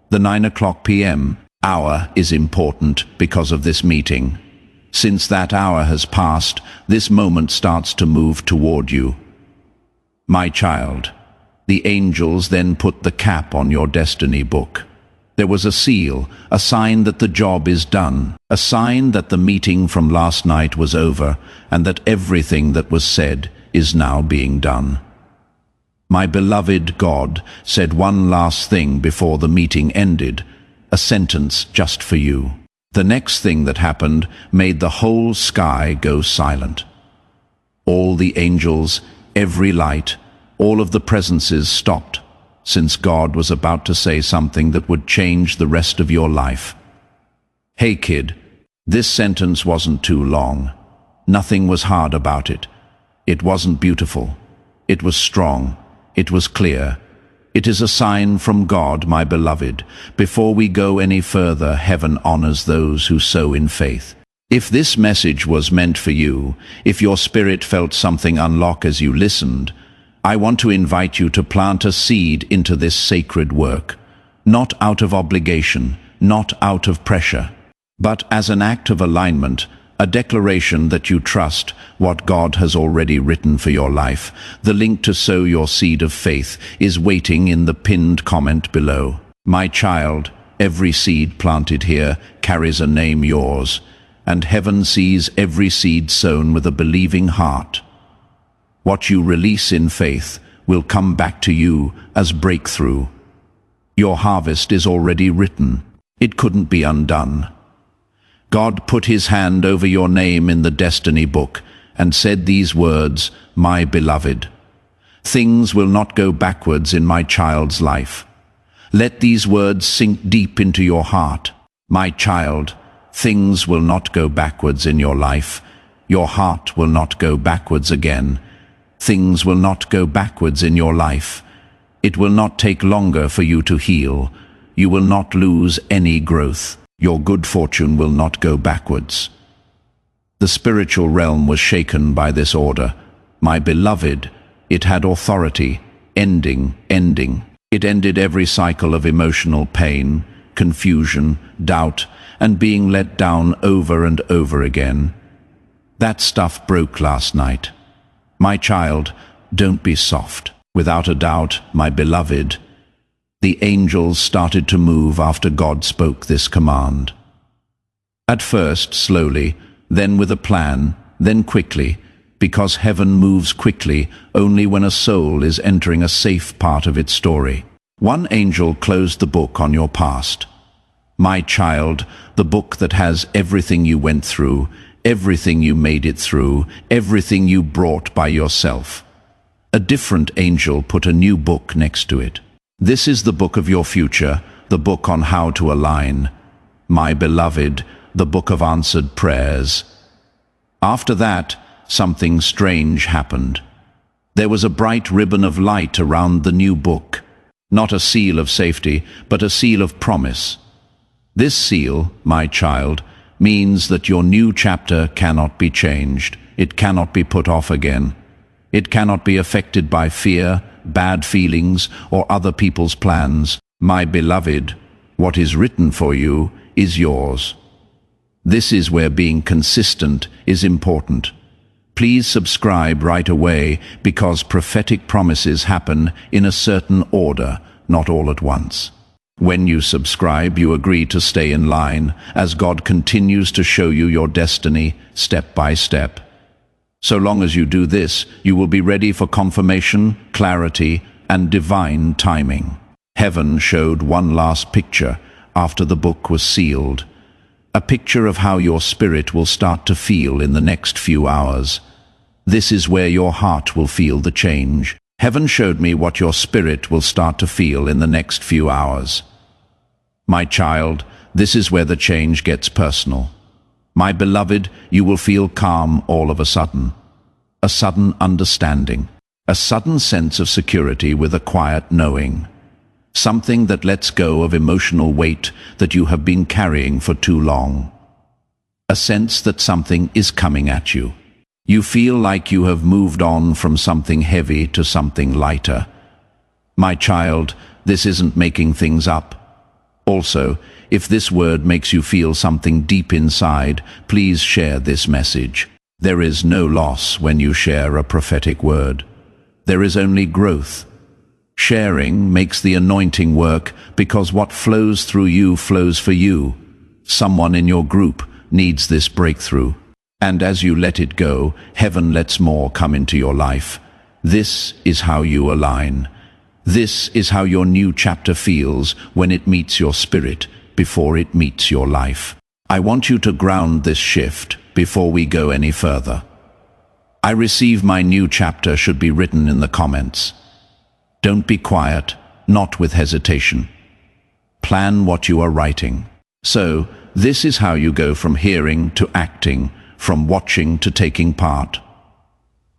The 9:00 p.m. hour is important because of this meeting. Since that hour has passed, this moment starts to move toward you. My child, the angels then put the cap on your destiny book. There was a seal, a sign that the job is done, a sign that the meeting from last night was over and that everything that was said is now being done. My beloved, God said one last thing before the meeting ended, a sentence just for you. The next thing that happened made the whole sky go silent. All the angels, every light, all of the presences stopped, since God was about to say something that would change the rest of your life. Hey kid, this sentence wasn't too long. Nothing was hard about it. It wasn't beautiful. It was strong. It was clear. It is a sign from God, my beloved. Before we go any further, heaven honors those who sow in faith. If this message was meant for you, if your spirit felt something unlock as you listened, I want to invite you to plant a seed into this sacred work, not out of obligation, not out of pressure, but as an act of alignment, a declaration that you trust what God has already written for your life. The link to sow your seed of faith is waiting in the pinned comment below. My child, every seed planted here carries a name yours, and heaven sees every seed sown with a believing heart. What you release in faith will come back to you as breakthrough. Your harvest is already written. It couldn't be undone. God put his hand over your name in the destiny book and said these words, my beloved. Things will not go backwards in my child's life. Let these words sink deep into your heart. My child, things will not go backwards in your life. Your heart will not go backwards again. Things will not go backwards in your life. It will not take longer for you to heal. You will not lose any growth. Your good fortune will not go backwards. The spiritual realm was shaken by this order. My beloved, it had authority. Ending. It ended every cycle of emotional pain, confusion, doubt, and being let down over and over again. That stuff broke last night. My child, don't be soft. Without a doubt, my beloved, the angels started to move after God spoke this command. At first, slowly, then with a plan, then quickly, because heaven moves quickly only when a soul is entering a safe part of its story. One angel closed the book on your past. My child, the book that has everything you went through, everything you made it through, everything you brought by yourself. A different angel put a new book next to it. This is the book of your future, the book on how to align. My beloved, the book of answered prayers. After that, something strange happened. There was a bright ribbon of light around the new book. Not a seal of safety, but a seal of promise. This seal, my child, means that your new chapter cannot be changed. It cannot be put off again. It cannot be affected by fear, bad feelings, or other people's plans. My beloved, what is written for you is yours. This is where being consistent is important. Please subscribe right away because prophetic promises happen in a certain order, not all at once. When you subscribe, you agree to stay in line as God continues to show you your destiny step by step. So long as you do this, you will be ready for confirmation, clarity, and divine timing. Heaven showed one last picture after the book was sealed. A picture of how your spirit will start to feel in the next few hours. This is where your heart will feel the change. Heaven showed me what your spirit will start to feel in the next few hours. My child, this is where the change gets personal. My beloved, you will feel calm all of a sudden understanding, a sudden sense of security with a quiet knowing, something that lets go of emotional weight that you have been carrying for too long, a sense that something is coming at you. You feel like you have moved on from something heavy to something lighter. My child, this isn't making things up. Also, if this word makes you feel something deep inside, please share this message. There is no loss when you share a prophetic word. There is only growth. Sharing makes the anointing work because what flows through you flows for you. Someone in your group needs this breakthrough. And as you let it go, heaven lets more come into your life. This is how you align. This is how your new chapter feels when it meets your spirit before it meets your life. I want you to ground this shift before we go any further. I receive my new chapter should be written in the comments. Don't be quiet, not with hesitation. Plan what you are writing. So, this is how you go from hearing to acting, from watching to taking part.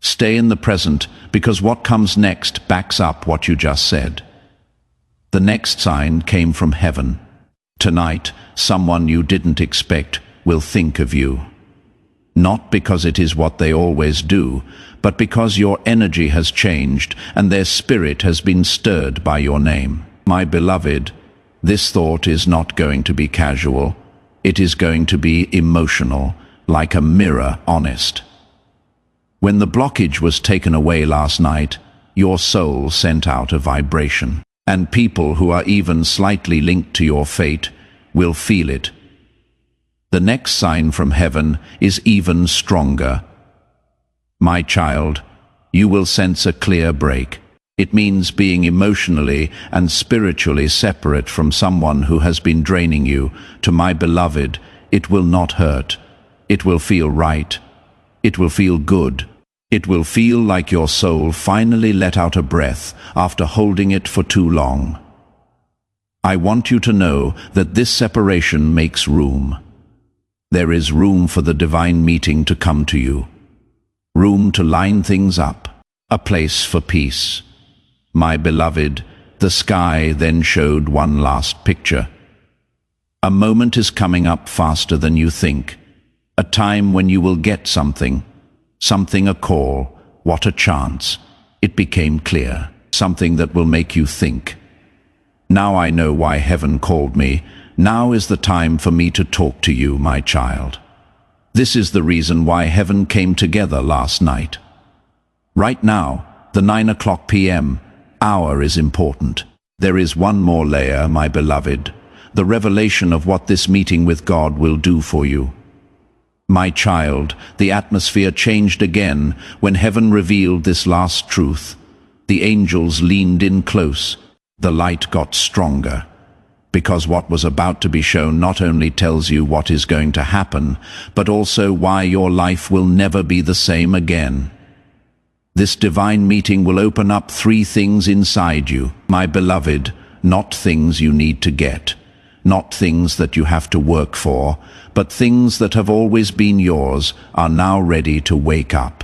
Stay in the present, because what comes next backs up what you just said. The next sign came from heaven. Tonight, someone you didn't expect will think of you. Not because it is what they always do, but because your energy has changed and their spirit has been stirred by your name. My beloved, this thought is not going to be casual. It is going to be emotional, like a mirror, honest. When the blockage was taken away last night, your soul sent out a vibration. And people who are even slightly linked to your fate will feel it. The next sign from heaven is even stronger. My child, you will sense a clear break. It means being emotionally and spiritually separate from someone who has been draining you. To my beloved, it will not hurt. It will feel right. It will feel good. It will feel like your soul finally let out a breath after holding it for too long. I want you to know that this separation makes room. There is room for the divine meeting to come to you. Room to line things up. A place for peace. My beloved, the sky then showed one last picture. A moment is coming up faster than you think. A time when you will get something. Something, a call. What a chance. It became clear. Something that will make you think. Now I know why heaven called me. Now is the time for me to talk to you, my child. This is the reason why heaven came together last night. Right now, the 9:00 p.m. hour is important. There is one more layer, my beloved. The revelation of what this meeting with God will do for you. My child, the atmosphere changed again when heaven revealed this last truth. The angels leaned in close. The light got stronger. Because what was about to be shown not only tells you what is going to happen, but also why your life will never be the same again. This divine meeting will open up 3 things inside you, my beloved, not things you need to get. Not things that you have to work for, but things that have always been yours are now ready to wake up.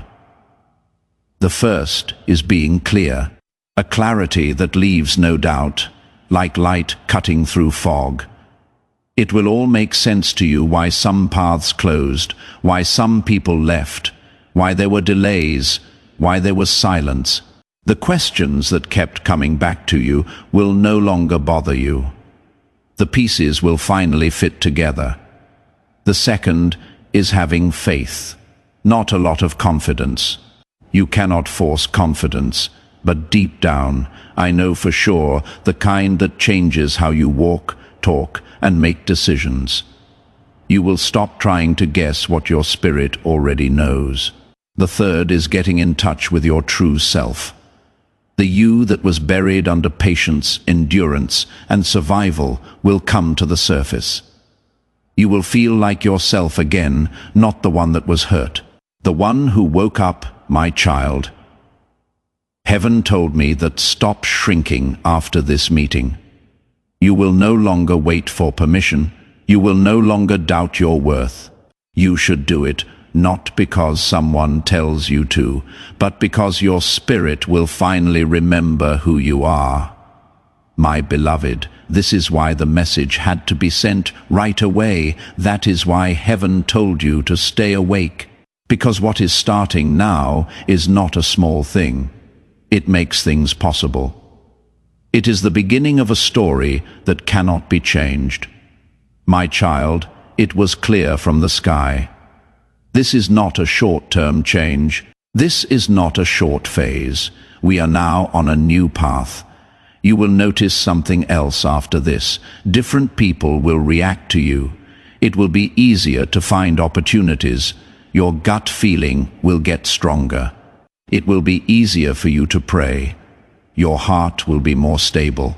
The first is being clear, a clarity that leaves no doubt, like light cutting through fog. It will all make sense to you why some paths closed, why some people left, why there were delays, why there was silence. The questions that kept coming back to you will no longer bother you. The pieces will finally fit together. The second is having faith, not a lot of confidence. You cannot force confidence, but deep down, I know for sure the kind that changes how you walk, talk, and make decisions. You will stop trying to guess what your spirit already knows. The third is getting in touch with your true self. The you that was buried under patience, endurance, and survival will come to the surface. You will feel like yourself again, not the one that was hurt. The one who woke up, my child. Heaven told me that stop shrinking after this meeting. You will no longer wait for permission. You will no longer doubt your worth. You should do it, not because someone tells you to, but because your spirit will finally remember who you are. My beloved, this is why the message had to be sent right away. That is why heaven told you to stay awake. Because what is starting now is not a small thing. It makes things possible. It is the beginning of a story that cannot be changed. My child, it was clear from the sky. This is not a short-term change. This is not a short phase. We are now on a new path. You will notice something else after this. Different people will react to you. It will be easier to find opportunities. Your gut feeling will get stronger. It will be easier for you to pray. Your heart will be more stable.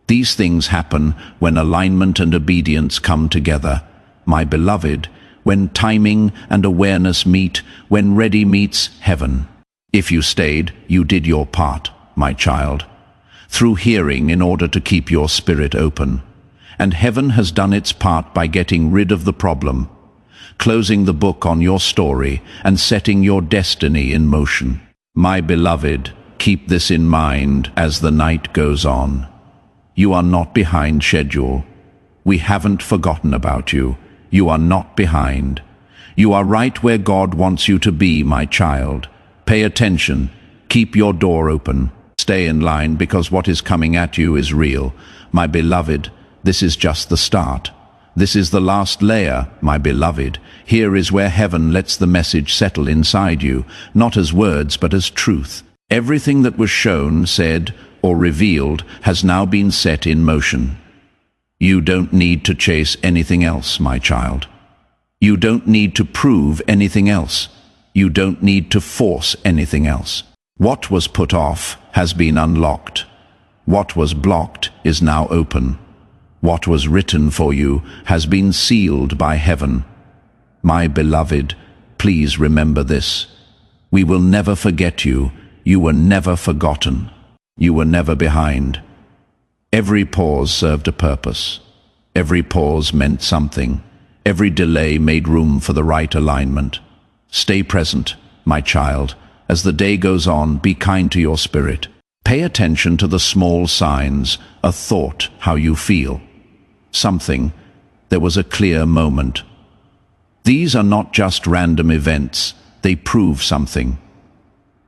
These things happen when alignment and obedience come together. My beloved, when timing and awareness meet, when ready meets heaven. If you stayed, you did your part, my child. Through hearing in order to keep your spirit open. And heaven has done its part by getting rid of the problem, closing the book on your story and setting your destiny in motion. My beloved, keep this in mind as the night goes on. You are not behind schedule. We haven't forgotten about you. You are not behind. You are right where God wants you to be, my child. Pay attention. Keep your door open. Stay in line, because what is coming at you is real. My beloved, this is just the start. This is the last layer, my beloved. Here is where heaven lets the message settle inside you, not as words but as truth. Everything that was shown, said, or revealed has now been set in motion. You don't need to chase anything else, my child. You don't need to prove anything else. You don't need to force anything else. What was put off has been unlocked. What was blocked is now open. What was written for you has been sealed by heaven. My beloved, please remember this. We will never forget you. You were never forgotten. You were never behind. Every pause served a purpose. Every pause meant something. Every delay made room for the right alignment. Stay present, my child. As the day goes on, be kind to your spirit. Pay attention to the small signs, a thought, how you feel. Something. There was a clear moment. These are not just random events. They prove something.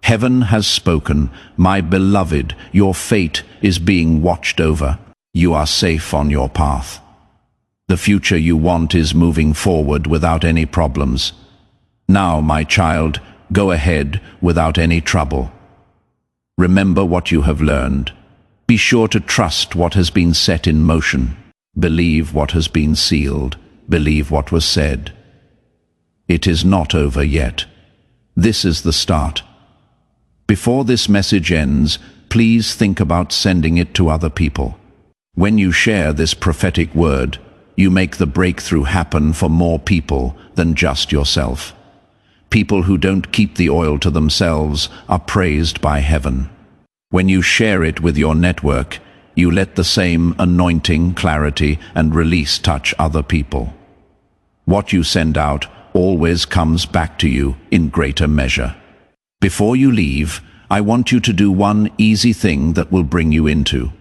Heaven has spoken. My beloved, your fate is being watched over. You are safe on your path. The future you want is moving forward without any problems. Now, my child, go ahead without any trouble. Remember what you have learned. Be sure to trust what has been set in motion. Believe what has been sealed. Believe what was said. It is not over yet. This is the start. Before this message ends, please think about sending it to other people. When you share this prophetic word, you make the breakthrough happen for more people than just yourself. People who don't keep the oil to themselves are praised by heaven. When you share it with your network, you let the same anointing, clarity, and release touch other people. What you send out always comes back to you in greater measure. Before you leave, I want you to do one easy thing that will bring you into.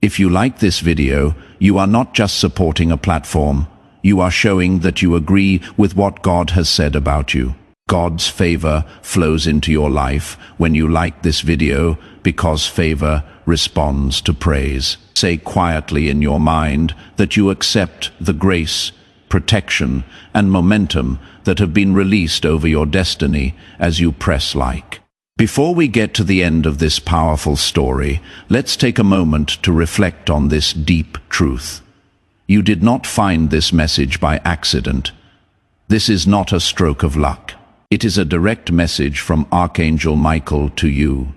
If you like this video, you are not just supporting a platform, you are showing that you agree with what God has said about you. God's favor flows into your life when you like this video, because favor responds to praise. Say quietly in your mind that you accept the grace, protection, and momentum that have been released over your destiny as you press like. Before we get to the end of this powerful story, let's take a moment to reflect on this deep truth. You did not find this message by accident. This is not a stroke of luck. It is a direct message from Archangel Michael to you.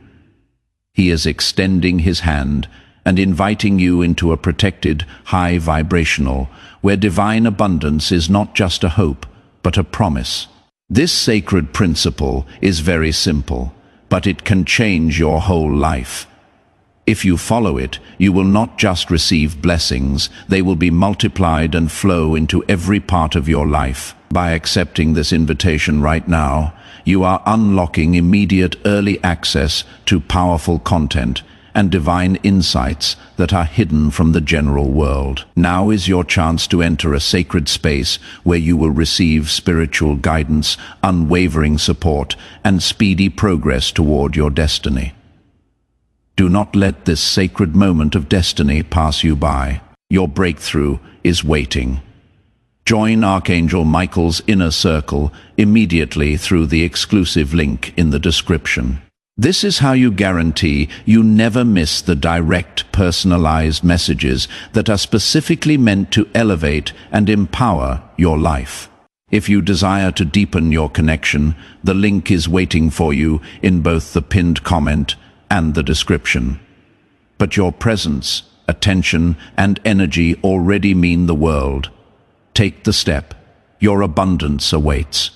He is extending his hand and inviting you into a protected, high vibrational, where divine abundance is not just a hope, but a promise. This sacred principle is very simple, but it can change your whole life. If you follow it, you will not just receive blessings, they will be multiplied and flow into every part of your life. By accepting this invitation right now, you are unlocking immediate early access to powerful content and divine insights that are hidden from the general world. Now is your chance to enter a sacred space where you will receive spiritual guidance, unwavering support, and speedy progress toward your destiny. Do not let this sacred moment of destiny pass you by. Your breakthrough is waiting. Join Archangel Michael's inner circle immediately through the exclusive link in the description. This is how you guarantee you never miss the direct, personalized messages that are specifically meant to elevate and empower your life. If you desire to deepen your connection, the link is waiting for you in both the pinned comment and the description. But your presence, attention, and energy already mean the world. Take the step. Your abundance awaits.